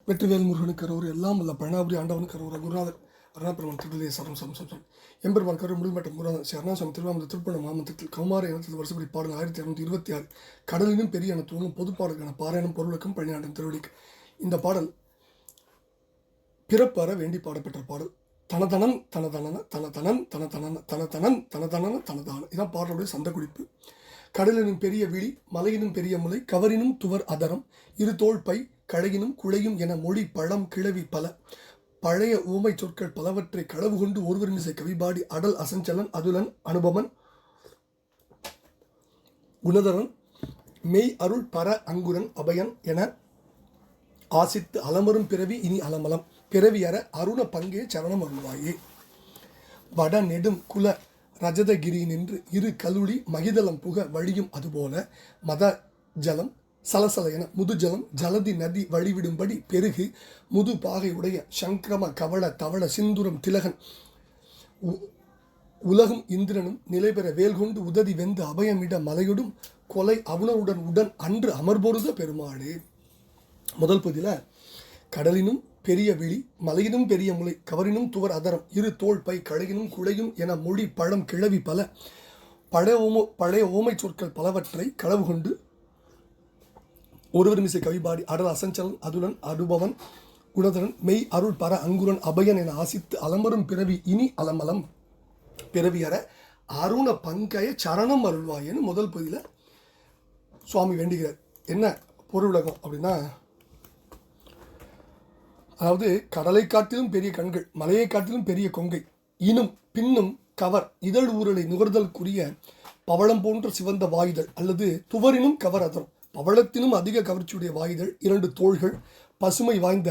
வெற்றிவேல் முருகனுக்கு கரோர் எல்லாம் உள்ள பழனாபுரி ஆண்டவனுக்கு கரோர குருநாதர் அருணாபெருமான் திருடலே சரம் சம் சம் சம் எம்பெருமான் கரு முடிமட்ட முருகன் சரணாசம் திருவாமூர் திருப்பணம் மாமந்தத்தில் கௌமார இனத்தில் வருஷப்படி பாடல் 1226 கடலினும் பெரிய என தூணும் பொதுப்பாடலுக்கான பாராயணம் பொருளுக்கும் பழனியாண்டன் திருவடிக்கு. இந்த பாடல் பிறப்பற வேண்டி பாடப்பெற்ற பாடல். தனதனன் தனதனன தனதனன் தனதனன தனதனன் தனதனன தனதான இதான் பாடலுடைய சந்த குறிப்பு. கடலினும் பெரிய விழி மலையினும் பெரிய முலை கவரினும் துவர் அதரம் இரு தோள் பை கழையினும் குழையும் என மொழி பழம் கிழவி பல பழைய ஊமை சொற்கள் பலவற்றை களவு கொண்டு ஒருவர் மிசை கவிபாடி அடல் அசஞ்சலன் அதுலன் அனுபவன் குணதரன் மெய் அருள் பர அங்குரன் அபயன் என ஆசித்து அலமரும் பிறவி இனி அலமலம் பிறவி அற அருண பங்கே சரணம் அருள்வாயே. வட நெடும் குல ரஜதகிரி நின்று இரு கலுழி மகிதலம் புக வழியும் அதுபோல மத ஜலம் சலசல என முதுஜலம் ஜலதி நதி வழிவிடும்படி பெருகு முது பாகை உடைய சங்கிரம கவள தவள சிந்துரம் திலகன் உலகும் இந்திரனும் நிலைபெற வேல்கொண்டு உததி வெந்து அபயமிட மலையுடும் கொலை அவுணருடன் உடன் அன்று அமர்பொருத பெருமாளே. முதல் பகுதியில் கடலினும் பெரிய விழி மலையினும் பெரிய முலை கவரினும் துவர் அதரம் இரு தோள் பை கழையினும் குழையும் என மொழி பழம் கிழவி பல பழைய ஓமை சொற்கள் பலவற்றை களவு கொண்டு ஒருவர் மிசை கவிபாடி அடல் அசஞ்சலன் அதுலன் அனுபவன் குணதரன் மெய் அருள் பர அங்குரன் அபயன் என ஆசித்து அலமரும் பிறவி இனி அலமலம் பிறவி அற அருண பங்கைய சரணம் அருள்வாயன்னு முதல் பகுதியில் சுவாமி வேண்டுகிறார். என்ன பொருள் விளக்கம் அப்படின்னா, அதாவது கடலை காட்டிலும் பெரிய கண்கள் மலையை காட்டிலும் பெரிய கொங்கை இனும் பின்னும் கவர் இதழ் ஊரலை நுகர்தலுக்குரிய பவளம் போன்ற சிவந்த வாயுதல் அல்லது துவரினும் கவர் அதரம் பவளத்தினும் அதிக கவர்ச்சியுடைய வாயுதல் இரண்டு தோள்கள் பசுமை வாய்ந்த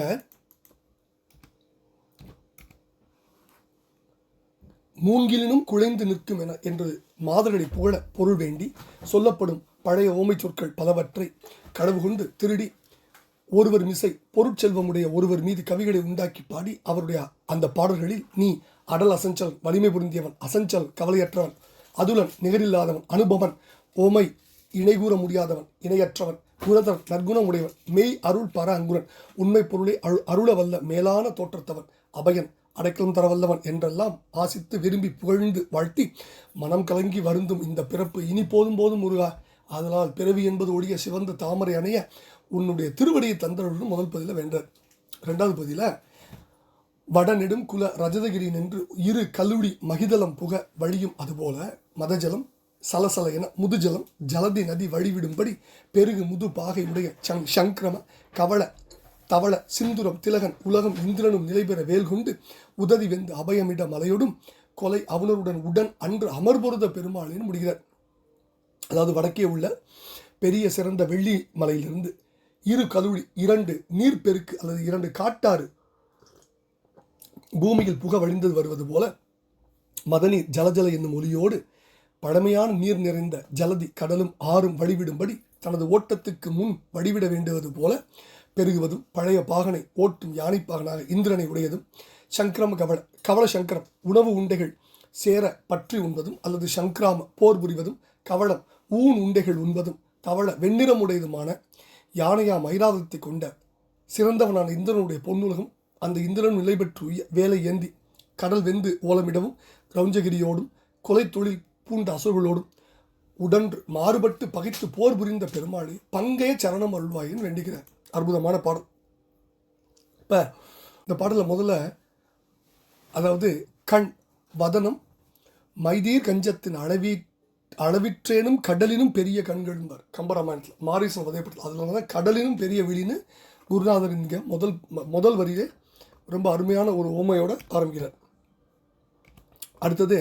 மூங்கிலினும் குழைந்து நிற்கும் என என்று மாதரடி புகழ பொருள் வேண்டி சொல்லப்படும் பழைய ஓமை சொற்கள் பலவற்றை களவு கொண்டு திருடி ஒருவர் மிசை பொருட்செல்வமுடைய ஒருவர் மீது கவிகளை உண்டாக்கி பாடி அவருடைய அந்த பாடல்களில் நீ அடல் அசஞ்சல் வலிமை பொருந்தியவன் அசஞ்சல் கவலையற்றவன் அதுலன் நிகரில்லாதவன் அனுபவன் ஓமை இணைகூற முடியாதவன் இணையற்றவன் குணதன் நற்குணம் உடையவன் மெய் அருள் பர அங்குரன் உண்மை பொருளை அருள வல்ல மேலான தோற்றத்தவன் அபயன் அடைக்கலம் தரவல்லவன் என்றெல்லாம் ஆசித்து விரும்பி புகழ்ந்து வாழ்த்தி மனம் கலங்கி வருந்தும் இந்த பிறப்பு இனி போதும் போதும் முருகா, அதனால் பிறவி என்பது ஒழிய சிவந்த தாமரை அணைய உன்னுடைய திருவடியை தந்தருள்னு முதல் பகுதியில் வேண்டார். ரெண்டாவது பகுதியில் வடநெடும் குல ரஜதகிரி நின்று இரு கலுழி மகிதலம் புக வழியும் அதுபோல மதஜலம் சலசல என முதுஜலம் ஜலதி நதி வழிவிடும்படி பெருகு முது பாகை உடைய சங்கிரம கவள தவள சிந்துரம் திலகன் உலகம் இந்திரனும் நிலைபெற வேல்கொண்டு உதவி வெந்து அபயமிட மலையோடும் கொலை அவுணருடன் உடன் அன்று அமர்பொருத பெருமாளின்னு முடிகிறார். அதாவது வடக்கே உள்ள பெரிய சிறந்த வெள்ளி மலையிலிருந்து இரு கலுழி இரண்டு நீர்பெருக்கு அல்லது இரண்டு காட்டாறு பூமியில் புக வழிந்து வருவது போல மதநீர் ஜலஜல என்னும் ஒலியோடு பழமையான நீர் நிறைந்த ஜலதி கடலும் ஆறும் வழிவிடும்படி தனது ஓட்டத்துக்கு முன் வழிவிட வேண்டுவது போல பெருகுவதும் பழைய பாகனை ஓட்டும் யானை பாகனாக இந்திரனை உடையதும் சங்கிரம கவள சங்கரம் உணவு உண்டைகள் சேர பற்றி உண்பதும் அல்லது சங்கிராம போர் புரிவதும் கவளம் ஊன் உண்டைகள் உண்பதும் கவள வெண்ணிறமுடையதுமான யானையாம் ஐராவதத்தை கொண்ட சிறந்தவனான இந்திரனுடைய பொன்னுலகம் அந்த இந்திரன் நிலை பெற்று வேலை ஏந்தி கடல் வெந்து ஓலமிடவும் கிரௌஞ்சகிரியோடும் கொலை தொழில் பூண்ட அசுர்களோடும் உடன்று மாறுபட்டு பகைத்து போர் புரிந்த பெருமாளை பங்கைய சரணம் அருள்வாயின்னு வேண்டுகிறார். அற்புதமான பாடல். இப்போ இந்த பாடலில் முதல்ல அதாவது கண் வதனம் மைதீர் கஞ்சத்தின் அளவிற்றேனும் கடலினும் பெரிய கண்கள்பார் கம்பராமாயணத்தில் மாரீசன் வதைப்பட்டது. அதில் தான் கடலினும் பெரிய விழின்னு குருநாதர் இங்கே முதல் வரியிலே ரொம்ப அருமையான ஒரு ஓமையோடு ஆரம்பிக்கிறார். அடுத்தது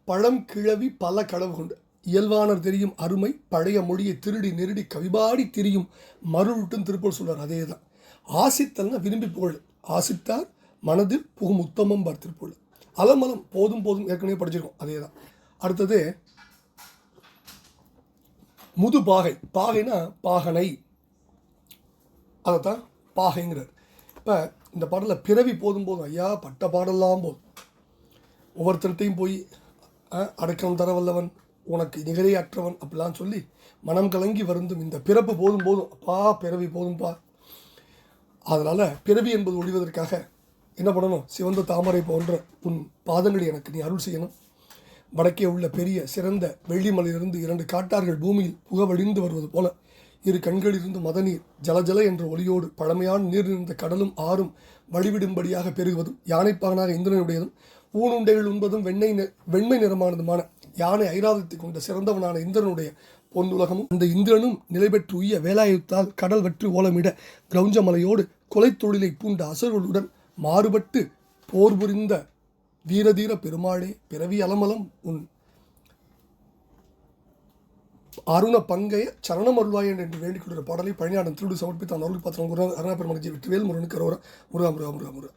பழம் கிழவி பல களவு கொண்டு இயல்பானர் தெரியும் அருமை பழைய மொழியை திருடி நெருடி கவிபாடி திரியும் மருள்ட்டும் திருப்பூர் சொல்றார். அதே தான் ஆசித்தல்னா விரும்பி புகழ் ஆசித்தார் மனதில் புகும் உத்தமம் பார் திருப்பூர் அலமலம் போதும் போதும் ஏற்கனவே படிச்சிருக்கோம். அதே தான். அடுத்தது முது பாகை பாகைனா பாகனை அதைத்தான் பாகைங்கிறார். இப்போ இந்த பாடலில் பிறவி போதும் போதும் ஐயா பட்ட பாடலாம் போதும் ஒவ்வொருத்தர்கிட்டையும் போய் அடக்கம் தர வல்லவன் உனக்கு நிகரே அற்றவன் அப்படிலாம் சொல்லி மனம் கலங்கி வருந்தும் இந்த பிறப்பு போதும் போதும் அப்பா, பிறவி போதும்பா. அதனால் பிறவி என்பது ஒழிவதற்காக என்ன பண்ணணும்? சிவந்த தாமரை போன்ற உன் பாதங்களை எனக்கு நீ அருள் செய்யணும். வடக்கே உள்ள பெரிய சிறந்த வெள்ளிமலையிலிருந்து 2 காட்டார்கள் பூமியில் புகவழிந்து வருவது போல இரு கண்களிலிருந்து மதநீர் ஜலஜல என்ற ஒளியோடு பழமையான நீர் நிறைந்த கடலும் ஆறும் வழிவிடும்படியாக பெருகுவதும் யானைப்பாகனாக இந்திரனுடையதும் ஊனுண்டைகள் உண்பதும் வெண்மை நிறமானதுமான யானை ஐராவதத்தை கொண்ட சிறந்தவனான இந்திரனுடைய பொன்னுலகமும் அந்த இந்திரனும் நிலை பெற்று உய்ய வேலாயுத்தால் கடல் வற்றி ஓலமிட கிரௌஞ்ச மலையோடு கொலை தொழிலை பூண்ட அசுரர்களுடன் மாறுபட்டு போர் புரிந்த வீரதீர பெருமாளே, பிறவி அலமலம் உன் அருண பங்கைய சரணம் அருள்வாயன் என்று வேண்டிக் கொள்கிற பாடலை பழனியாடன் திருடு சமர்ப்பித்தான் அருள் பாத்திரம் அருணா பெருமனஜி வெற்றிவேல் முருகனுக்கு அரோரா. முருகா முருகா முருகா முருகா.